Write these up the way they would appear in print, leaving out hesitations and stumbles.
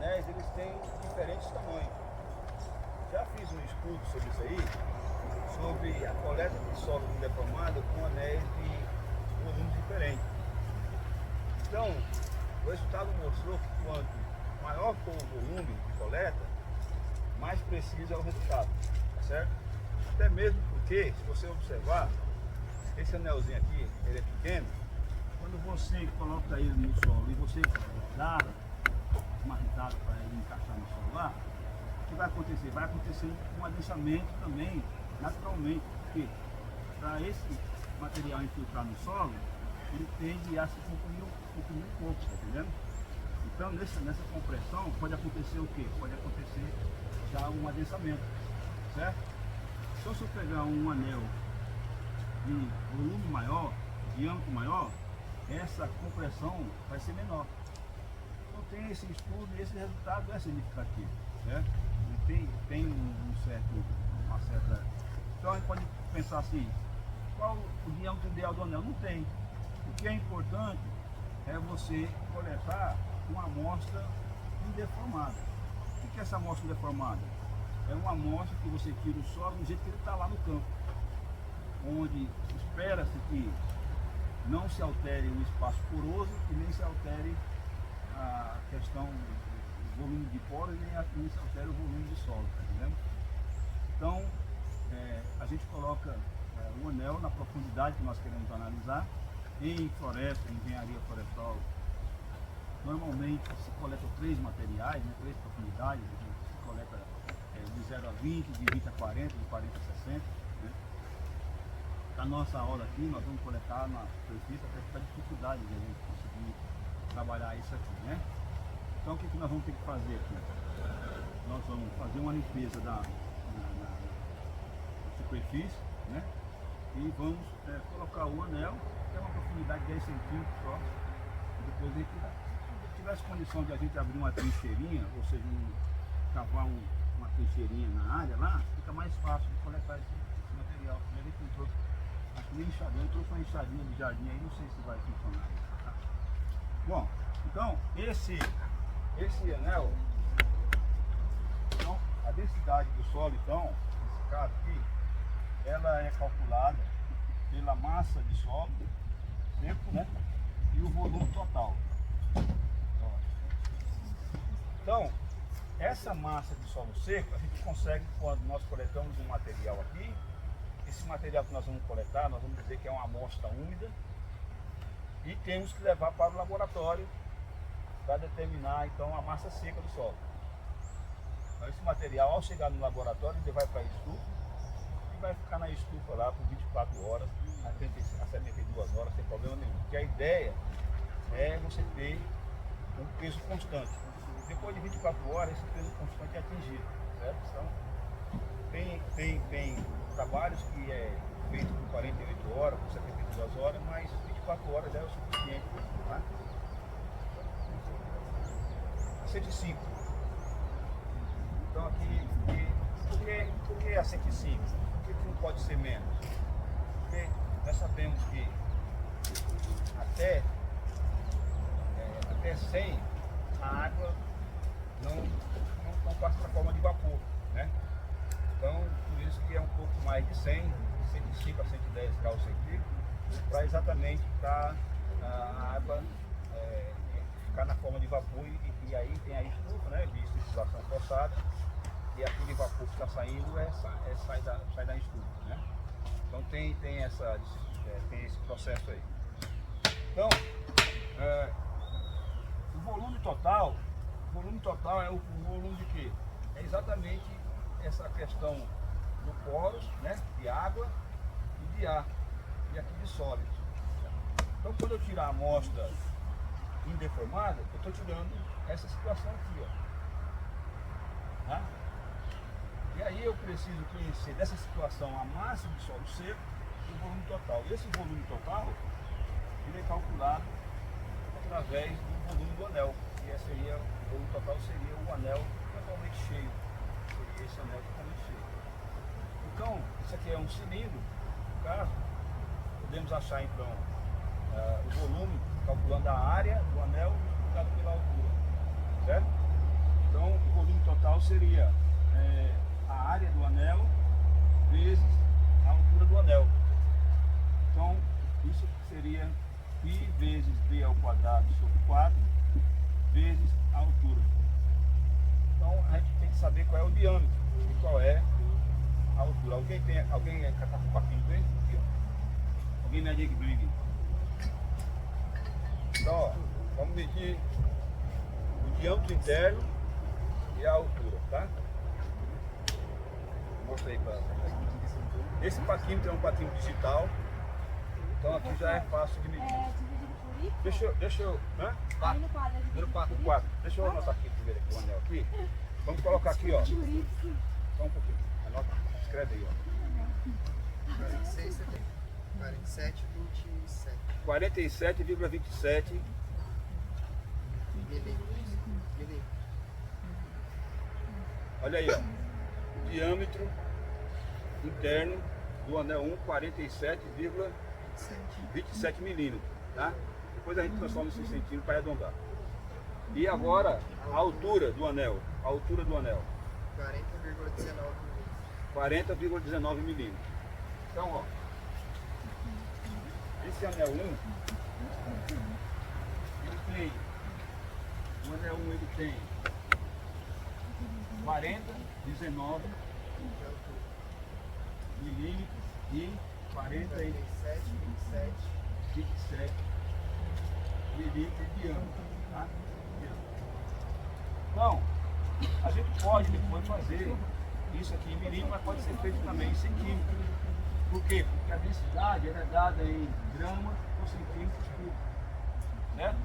anéis eles têm diferentes tamanhos. Já fiz um estudo sobre isso aí, sobre a coleta de solo deformado com anéis de volumes diferentes. Então, o resultado mostrou que quanto maior for o volume de coleta, mais preciso é o resultado, tá certo? Até mesmo porque, se você observar, esse anelzinho aqui, ele é pequeno, quando você coloca ele no solo e você dá as marretadas para ele encaixar no solo lá, o que vai acontecer? Vai acontecer um adensamento também, naturalmente, porque para esse material infiltrar no solo, ele tende a se comprimir um pouco, tá entendendo? Então nessa compressão pode acontecer o quê? Pode acontecer já um adensamento, certo? Então se eu pegar um anel de volume maior, diâmetro maior, essa compressão vai ser menor. Então tem esse estudo e esse resultado é significativo, certo? Tem uma certa... Então a gente pode pensar assim, qual o diâmetro ideal do anel? Não tem. O que é importante é você coletar uma amostra indeformada. O que é essa amostra indeformada? É uma amostra que você tira o solo do jeito que ele está lá no campo, onde espera-se que não se altere o espaço poroso e nem se altere a questão do volume de poros, nem se altere o volume de solo, tá entendendo? Então, a gente coloca o anel na profundidade que nós queremos analisar. Em floresta, em engenharia florestal, normalmente se coleta 3 materiais, 3 profundidades, se coleta de 0 a 20, de 20 a 40, de 40 a 60. Né? Na nossa aula aqui, nós vamos coletar na superfície até ficar dificuldade de a gente conseguir trabalhar isso aqui. Né? Então o que nós vamos ter que fazer aqui? Nós vamos fazer uma limpeza na superfície, né? E vamos colocar o anel, que é uma profundidade de 10 centímetros só, e depois retirar. Se tivesse condição de a gente abrir uma trincheirinha, ou seja, cavar uma trincheirinha na área lá, fica mais fácil de coletar esse material. A gente entrou, acho que nem enxadinha, trouxe uma enxadinha de jardim aí, não sei se vai funcionar. Tá? Bom, então esse anel, então, a densidade do solo, então, nesse caso aqui, ela é calculada pela massa de solo seco, né? E o volume total. Então, essa massa de solo seco a gente consegue quando nós coletamos um material aqui. Esse material que nós vamos coletar, nós vamos dizer que é uma amostra úmida e temos que levar para o laboratório para determinar então a massa seca do solo. Então, esse material, ao chegar no laboratório, ele vai para a estufa e vai ficar na estufa lá por 24 horas, a 72 horas, sem problema nenhum. Porque a ideia é você ter um peso constante. Depois de 24 horas, esse peso constante é atingido, certo? Então, tem trabalhos que é feito por 48 horas, por 72 horas, mas 24 horas é o suficiente. Tá? 105. Então aqui, por que a 105? Por que não pode ser menos? Porque nós sabemos que até 100 a água não passa para forma de vapor, né? Então, por isso que é um pouco mais de 100, 105 a 110 graus centígrados, para exatamente para a água ficar na forma de vapor e aí tem a estufa, né, de circulação forçada, e aquele vapor que está saindo sai da estufa, né? Então tem esse processo aí. Então, o volume total é o volume de quê? É exatamente essa questão do poros, né, de água e de ar, e aqui de sólidos. Então quando eu tirar a amostra indeformada, eu estou tirando essa situação aqui, ó. Tá? E aí eu preciso conhecer dessa situação a massa de solo seco e o volume total. E esse volume total, ele é calculado através do volume do anel. E seria, o volume total seria o anel totalmente cheio. Seria esse anel totalmente cheio. Então, isso aqui é um cilindro, no caso, podemos achar então o volume calculando a área do anel multiplicado pela altura, certo? total seria a área do anel vezes a altura do anel. Então, isso seria π vezes d ao quadrado sobre 4 vezes a altura. Então, a gente tem que saber qual é o diâmetro e qual é a altura. Alguém está com o papinho bem? Aqui, ó. Alguém mede aqui para mim? Então, ó, vamos medir o diâmetro interno e a altura, tá? Mostra aí para esse paquímetro é um paquímetro digital, então aqui já é fácil de medir. Deixa eu. Hã? Número 4. Deixa eu anotar aqui primeiro aqui, o anel aqui. Vamos colocar aqui, ó. Só um pouquinho. Anota, escreve aí, ó. 46, 47, 27. 47,27 milímetros. Olha aí, ó. Diâmetro interno do anel 1, 47,27 milímetros, tá? Depois a gente transforma isso em centímetros para arredondar. E agora a altura do anel. A altura do anel. 40,19 milímetros. Então, ó. Esse anel 1, ele tem. O anel 1 ele tem 40,19 milímetros e 27 milímetros de diâmetro, tá? Então, a gente pode depois fazer isso aqui em milímetros, mas pode ser feito também em centímetros. Por quê? Porque a densidade ela é dada em gramas por centímetros cúbicos, certo?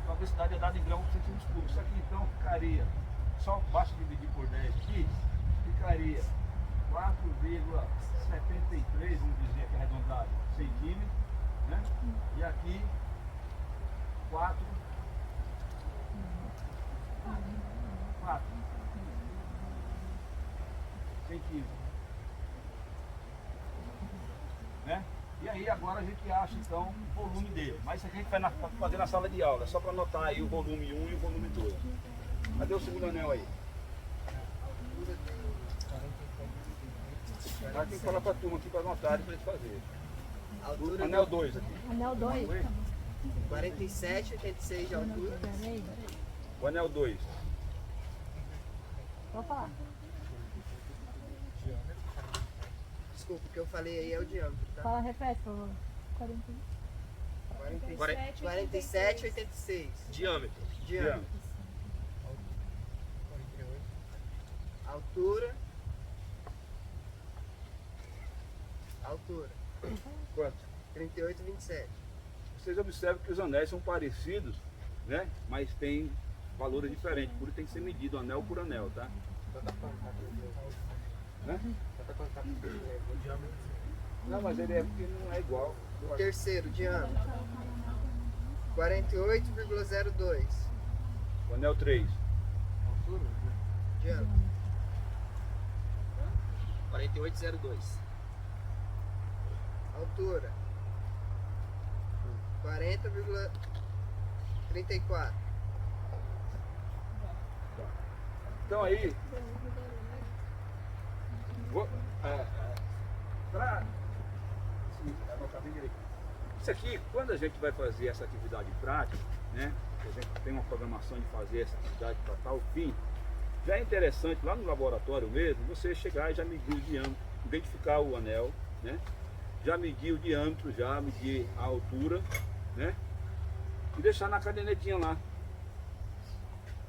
Então a densidade é dada em gramas por centímetros cúbicos. Isso aqui então ficaria, só basta dividir por 10 aqui, ficaria 4,73, vamos dizer aqui arredondado, centímetros, né? E aqui 4 centímetros, né? E aí agora a gente acha então o volume dele, mas isso aqui a gente vai fazer na sala de aula, é só para anotar aí o volume 1 e o volume 2. Cadê o segundo anel aí? Tem que falar para a turma aqui para anotar para eles fazerem. Anel 2 aqui. Anel 2. 47, 86 de altura. O anel 2. Pode falar. Desculpa, o que eu falei aí é o diâmetro, tá? Fala, repete, por favor. 47, 86. Diâmetro. Diâmetro. Altura. Quanto? 38, 27. Vocês observam que os anéis são parecidos, né? Mas tem valores diferentes, por isso tem que ser medido anel por anel, tá? Né? Não, mas ele porque não é igual. O terceiro, diâmetro. 48,02. O anel 3. Diâmetro. 48,02. Altura. 40,34. Então aí, isso aqui, quando a gente vai fazer essa atividade prática, né? A gente tem uma programação de fazer essa atividade para tal fim, já é interessante lá no laboratório mesmo, você chegar e já medir o diâmetro, identificar o anel, né? Já medir o diâmetro, já medir a altura, né? E deixar na cadernetinha lá.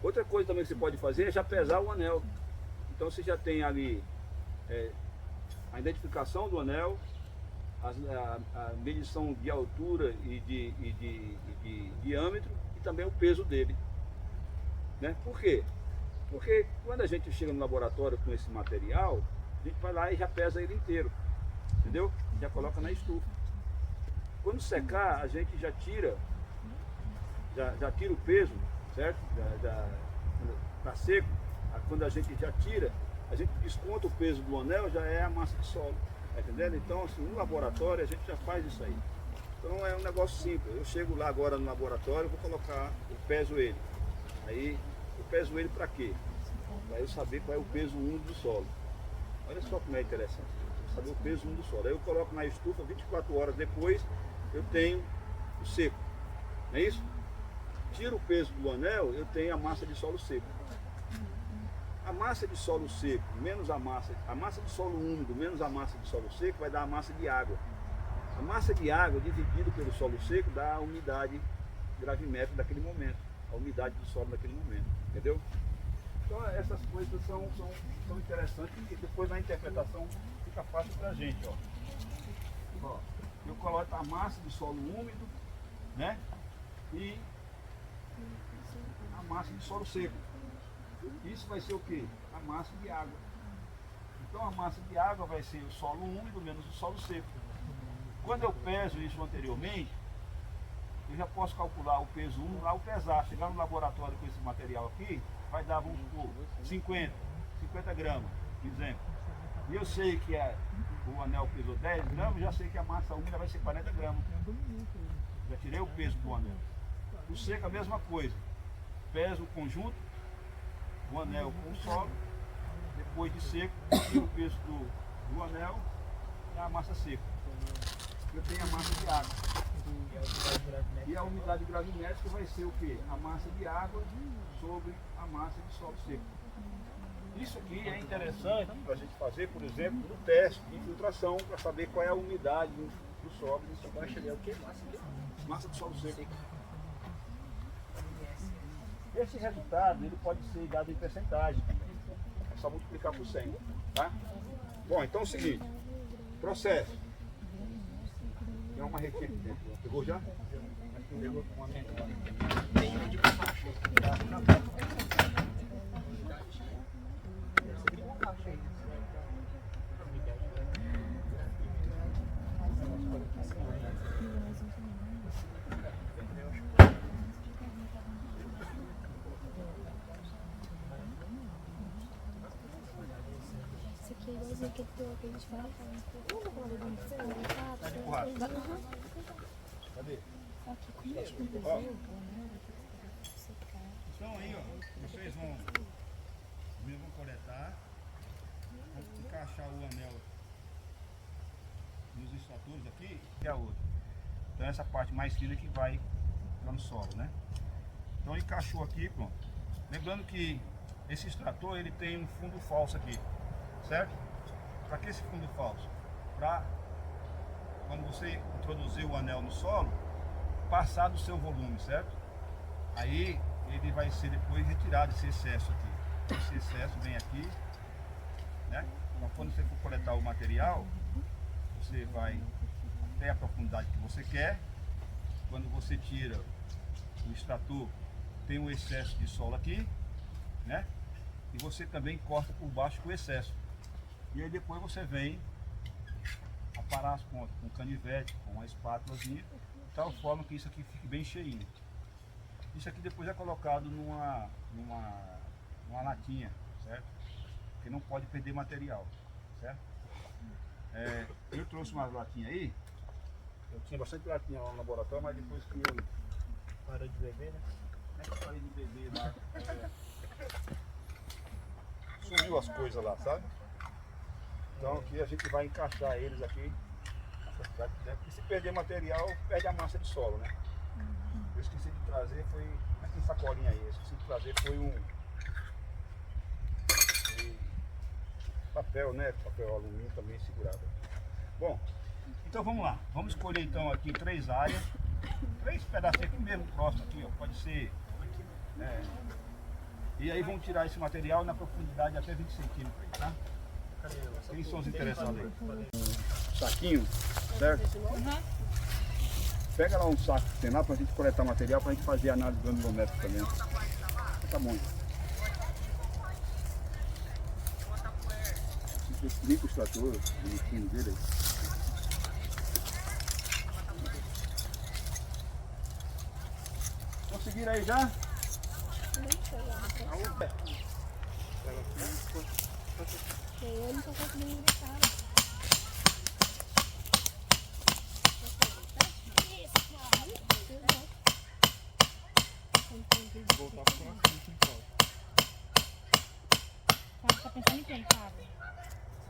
Outra coisa também que você pode fazer é já pesar o anel. Então você já tem ali a identificação do anel, a medição de altura e de diâmetro e também o peso dele, né? Por quê? Porque quando a gente chega no laboratório com esse material, a gente vai lá e já pesa ele inteiro, entendeu? Já coloca na estufa. Quando secar, a gente já tira o peso, certo? Já tá seco. Quando a gente já tira, a gente desconta o peso do anel, já é a massa de solo, tá entendendo? Então, assim, no laboratório a gente já faz isso aí. Então é um negócio simples. Eu chego lá agora no laboratório, vou colocar, eu peso ele. Aí, eu peso ele para quê? para eu saber qual é o peso úmido do solo. Olha só como é interessante, saber o peso úmido do solo. Aí eu coloco na estufa, 24 horas depois eu tenho o seco, não é isso? Tiro o peso do anel, eu tenho a massa de solo seco. A massa de solo seco menos a massa de solo úmido menos a massa de solo seco vai dar a massa de água. A massa de água dividida pelo solo seco dá a umidade gravimétrica daquele momento, a umidade do solo naquele momento, entendeu? Então essas coisas são interessantes e depois na interpretação fica fácil para a gente. Ó, eu coloco a massa de solo úmido, né? E a massa de solo seco. Isso vai ser o que? A massa de água. Então a massa de água vai ser o solo úmido menos o solo seco. Quando eu peso isso anteriormente, eu já posso calcular o peso úmido lá, o pesar. Chegar no laboratório com esse material aqui, vai dar, vamos supor, 50 gramas, por exemplo. E eu sei que o anel pesou 10 gramas, já sei que a massa úmida vai ser 40 gramas. Já tirei o peso do anel. O seco a mesma coisa. Peso o conjunto, o anel com o solo, depois de seco, tiro o peso do anel e a massa seca. Eu tenho a massa de água. E a umidade gravimétrica vai ser o quê? A massa de água sobre a massa de solo seco. Isso aqui é interessante para a gente fazer, por exemplo, no teste de infiltração, para saber qual é a umidade do solo. Isso baixa ali é o quê? Massa de solo seco. Esse resultado ele pode ser dado em percentagem. É só multiplicar por 100. Tá? Bom, então é o seguinte. Processo. Tem uma marretinha aqui dentro. Pegou já? Pegou com uma menor. Tem um de borracha. Esse aqui é igualzinho aquele que a gente fala. Tá de borracha. Cadê? Aqui, como a gente não Ó. desenha, né? Secar. Então aí, ó, vocês vão coletar, vão encaixar o anel nos extratores aqui e a outra. Então essa parte mais fina que vai lá no solo, né? Então encaixou aqui, pronto. Lembrando que esse extrator ele tem um fundo falso aqui, certo? Para que esse fundo falso? Para quando você introduzir o anel no solo, passar do seu volume, certo? Aí ele vai ser depois retirado esse excesso aqui. Esse excesso vem aqui, né? Então quando você for coletar o material, você vai até a profundidade que você quer. Quando você tira o extrator, tem um excesso de solo aqui, né? E você também corta por baixo com o excesso. E aí depois você vem aparar as pontas com um canivete, com uma espátulazinha, de tal forma que isso aqui fique bem cheinho. Isso aqui depois é colocado numa latinha, certo? Porque não pode perder material, certo? Eu trouxe umas latinhas aí. Eu tinha bastante latinha lá no laboratório, mas depois que eu parei de beber, né? Como é que eu parei de beber lá? Sumiu as coisas lá, sabe? Então aqui a gente vai encaixar eles aqui. Porque se perder material, perde a massa de solo, né? Eu esqueci de trazer, mas tem sacolinha aí, eu esqueci de trazer, foi papel, né? Papel alumínio também segurado. Bom, então vamos lá. Vamos escolher então aqui 3 áreas, 3 pedacinhos aqui mesmo próximo aqui, ó. Pode ser. E aí vamos tirar esse material na profundidade até 20 centímetros, tá? Quem são os interessados aí? Um saquinho, certo? Pega lá um saco que tem lá pra gente coletar material, pra gente fazer análise granulométrica também. Tá bom. Explica o extrator, o bonitinho dele aí. Conseguiram aí já? Eu não tô conseguindo ingressar. Voltar para o nosso então. brincando, cara.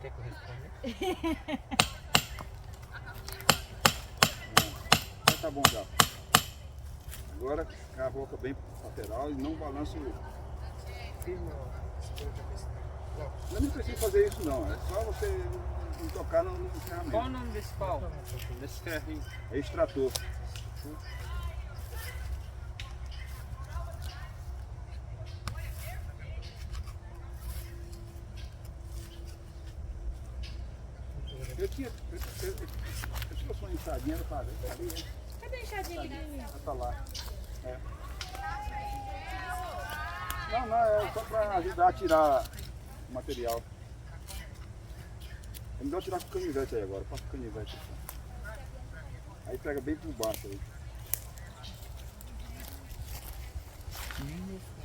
Quer que eu responda? Já tá bom já. Agora cavoca bem lateral e não balança o... Firma, ó. Segura a cabeça. Não. Mas não precisa fazer isso não, é só você não tocar no ferramenta. Qual o nome desse pau? Desse ferrinho? É extrator. Eu tinha só uma enxadinha, para ver. Cadê a enxadinha aqui? Ela tá lá. É. Não, é só para ajudar a tirar o material. É melhor tirar com o canivete aí agora, passa o canivete. Aí pega bem por baixo aí.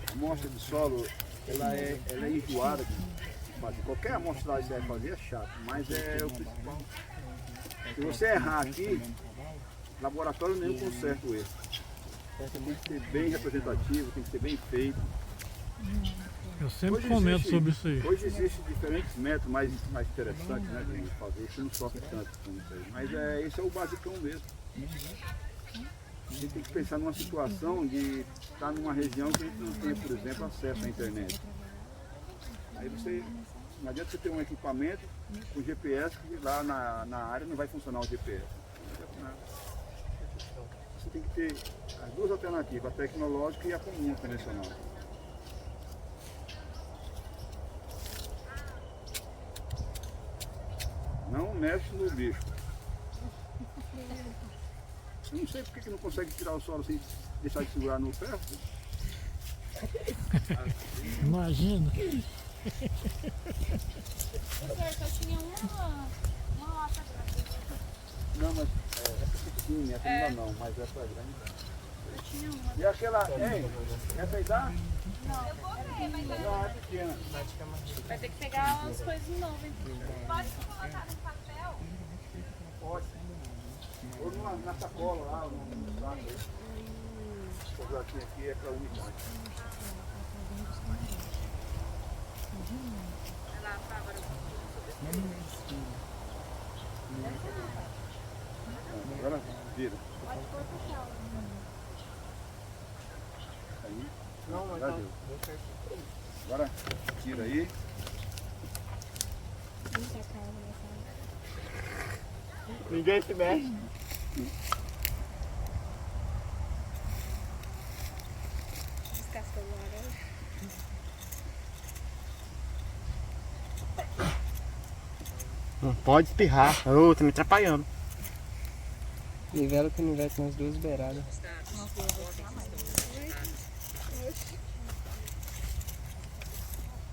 A amostra de solo, ela é enjoada de fazer. Qualquer amostragem que você vai fazer é chato, mas é o principal. Se você errar aqui, laboratório nenhum conserta o erro. Tem que ser bem representativo, tem que ser bem feito. Eu sempre Hoje comento existe- sobre isso aí. Hoje existem diferentes métodos mais interessantes, né, de fazer. Isso não sofre tanto como isso aí. Mas esse é o basicão mesmo. A gente tem que pensar numa situação de estar numa região que a gente não tem, por exemplo, acesso à internet. Aí você, não adianta você ter um equipamento com GPS que lá na área não vai funcionar o GPS. Não adianta nada. Você tem que ter as duas alternativas, a tecnológica e a comum, a convencional. Não mexe no bicho. Eu não sei porque que não consegue tirar o solo sem deixar de segurar no ferro. Imagina. Professor, só tinha uma lata grande. Não, mas essa pequenininha, essa ainda não, mas essa é grande. Eu tinha uma. E aquela, hein? Essa aí dá? Não, é pequena. Vai ter que pegar umas coisas novas, então. Pode. Ou na sacola lá, no saco aí. Essa plaquinha aqui é para umidade. Agora vira. Aí. Não, mas Já tá. deu. Agora tira aí. Muita calma nessa. Ninguém se mexe. Descascou o laranja. Não pode espirrar. Ô, tá me atrapalhando. Nivela o canivete nas duas beiradas.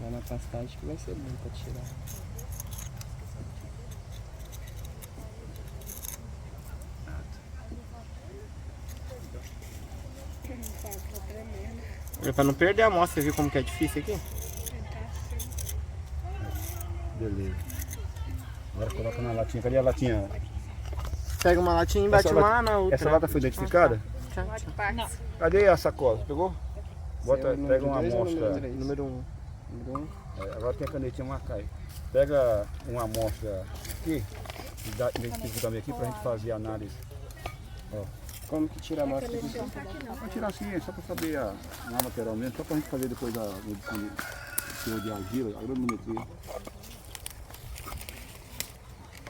Vai na pastagem que vai ser bom pra tirar. É pra não perder a amostra, viu como que é difícil aqui? Beleza. Agora coloca na latinha. Cadê a latinha? Pega uma latinha e bate Essa uma na outra. Essa lata foi identificada? Não. Cadê a sacola? Pegou? Bota, Esse é o pega número uma 2 ou amostra. número 3? Número 1. Número 1. Agora tem a canetinha marcar aí. Pega uma amostra aqui e dá identifica também aqui pra gente fazer a análise. Como que tira a amostra? Vou tirar assim, é só pra saber a lateral mesmo, só pra gente fazer depois a medição de argila, a granulometria.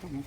Tá bom.